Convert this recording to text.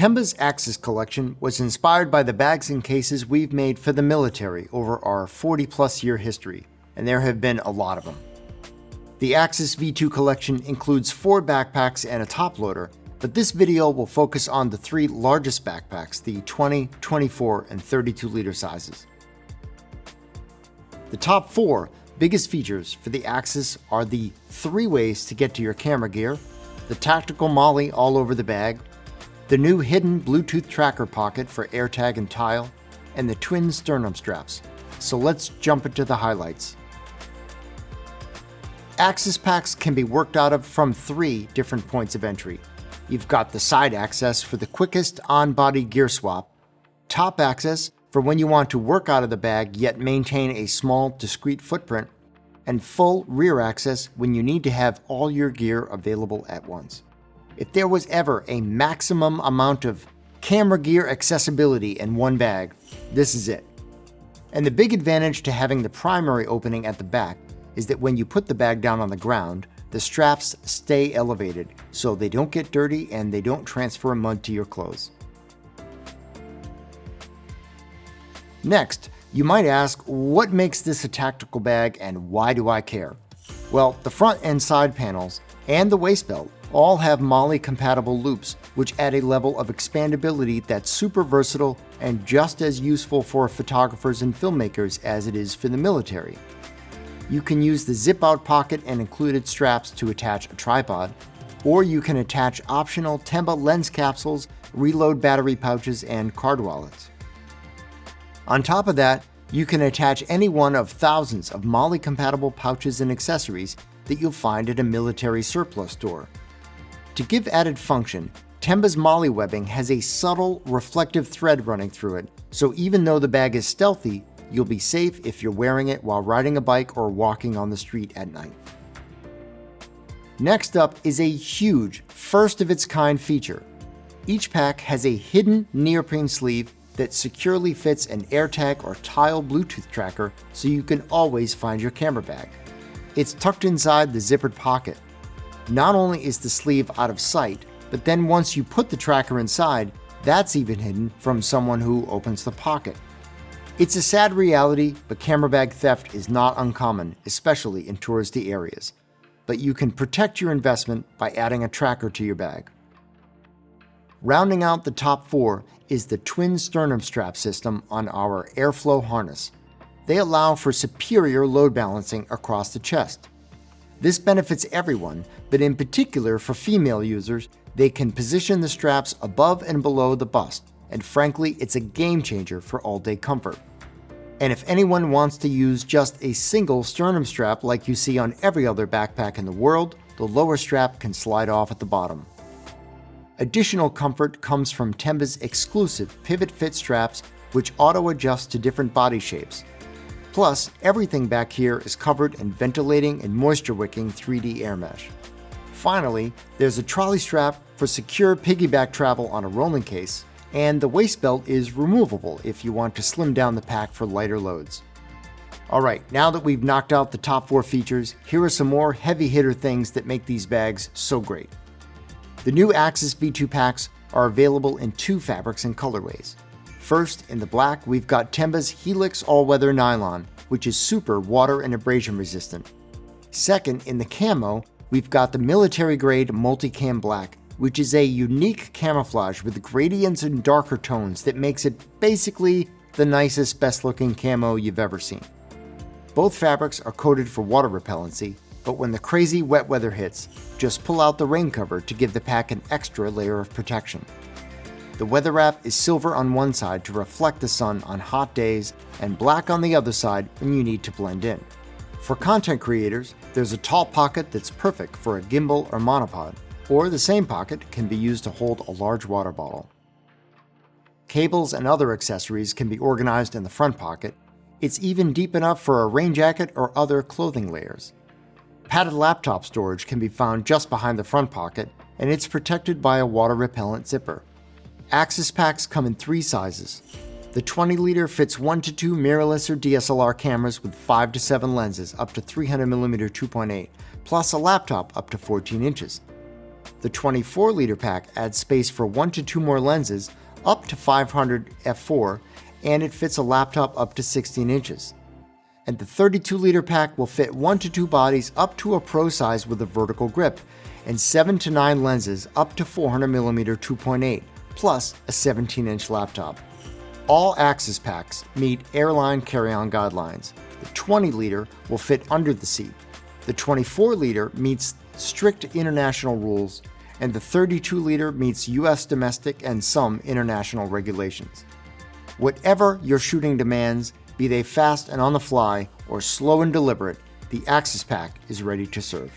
Tenba's Axis collection was inspired by the bags and cases we've made for the military over our 40-plus year history, and there have been a lot of them. The Axis V2 collection includes 4 backpacks and a top loader, but this video will focus on the 3 largest backpacks, the 20, 24, and 32-liter sizes. The top 4 biggest features for the Axis are the 3 ways to get to your camera gear, the tactical MOLLE all over the bag, the new hidden Bluetooth tracker pocket for AirTag and tile, and the twin sternum straps. So let's jump into the highlights. Axis packs can be worked out of from 3 different points of entry. You've got the side access for the quickest on-body gear swap, top access for when you want to work out of the bag yet maintain a small, discreet footprint, and full rear access when you need to have all your gear available at once. If there was ever a maximum amount of camera gear accessibility in one bag, this is it. And the big advantage to having the primary opening at the back is that when you put the bag down on the ground, the straps stay elevated so they don't get dirty and they don't transfer mud to your clothes. Next, you might ask, what makes this a tactical bag and why do I care? Well, the front and side panels and the waist belt all have MOLLE-compatible loops, which add a level of expandability that's super versatile and just as useful for photographers and filmmakers as it is for the military. You can use the zip-out pocket and included straps to attach a tripod, or you can attach optional Tenba lens capsules, reload battery pouches, and card wallets. On top of that, you can attach any one of thousands of MOLLE-compatible pouches and accessories that you'll find at a military surplus store. To give added function, Tenba's MOLLE webbing has a subtle, reflective thread running through it, so even though the bag is stealthy, you'll be safe if you're wearing it while riding a bike or walking on the street at night. Next up is a huge, first-of-its-kind feature. Each pack has a hidden neoprene sleeve that securely fits an AirTag or tile Bluetooth tracker so you can always find your camera bag. It's tucked inside the zippered pocket. Not only is the sleeve out of sight, but then once you put the tracker inside, that's even hidden from someone who opens the pocket. It's a sad reality, but camera bag theft is not uncommon, especially in touristy areas. But you can protect your investment by adding a tracker to your bag. Rounding out the top 4 is the twin sternum strap system on our airflow harness. They allow for superior load balancing across the chest. This benefits everyone, but in particular for female users, they can position the straps above and below the bust, and frankly, it's a game changer for all-day comfort. And if anyone wants to use just a single sternum strap like you see on every other backpack in the world, the lower strap can slide off at the bottom. Additional comfort comes from Tenba's exclusive pivot fit straps, which auto-adjust to different body shapes. Plus, everything back here is covered in ventilating and moisture-wicking 3D air mesh. Finally, there's a trolley strap for secure piggyback travel on a rolling case, and the waist belt is removable if you want to slim down the pack for lighter loads. Alright, now that we've knocked out the top 4 features, here are some more heavy hitter things that make these bags so great. The new Axis V2 packs are available in 2 fabrics and colorways. First, in the black, we've got Tenba's Helix all-weather nylon, which is super water and abrasion resistant. Second, in the camo, we've got the military-grade multicam black, which is a unique camouflage with gradients and darker tones that makes it basically the nicest, best-looking camo you've ever seen. Both fabrics are coated for water repellency, but when the crazy wet weather hits, just pull out the rain cover to give the pack an extra layer of protection. The weather wrap is silver on one side to reflect the sun on hot days and black on the other side when you need to blend in. For content creators, there's a tall pocket that's perfect for a gimbal or monopod, or the same pocket can be used to hold a large water bottle. Cables and other accessories can be organized in the front pocket. It's even deep enough for a rain jacket or other clothing layers. Padded laptop storage can be found just behind the front pocket, and it's protected by a water-repellent zipper. Axis packs come in 3 sizes. The 20-liter fits 1 to 2 mirrorless or DSLR cameras with 5 to 7 lenses up to 300mm 2.8, plus a laptop up to 14 inches. The 24-liter pack adds space for 1 to 2 more lenses, up to 500 f4, and it fits a laptop up to 16 inches. And the 32-liter pack will fit 1 to 2 bodies up to a pro size with a vertical grip, and 7 to 9 lenses up to 400mm 2.8, plus a 17-inch laptop. All Axis packs meet airline carry-on guidelines. The 20-liter will fit under the seat. The 24-liter meets strict international rules, and the 32-liter meets US domestic and some international regulations. Whatever your shooting demands, be they fast and on the fly or slow and deliberate, the Axis pack is ready to serve.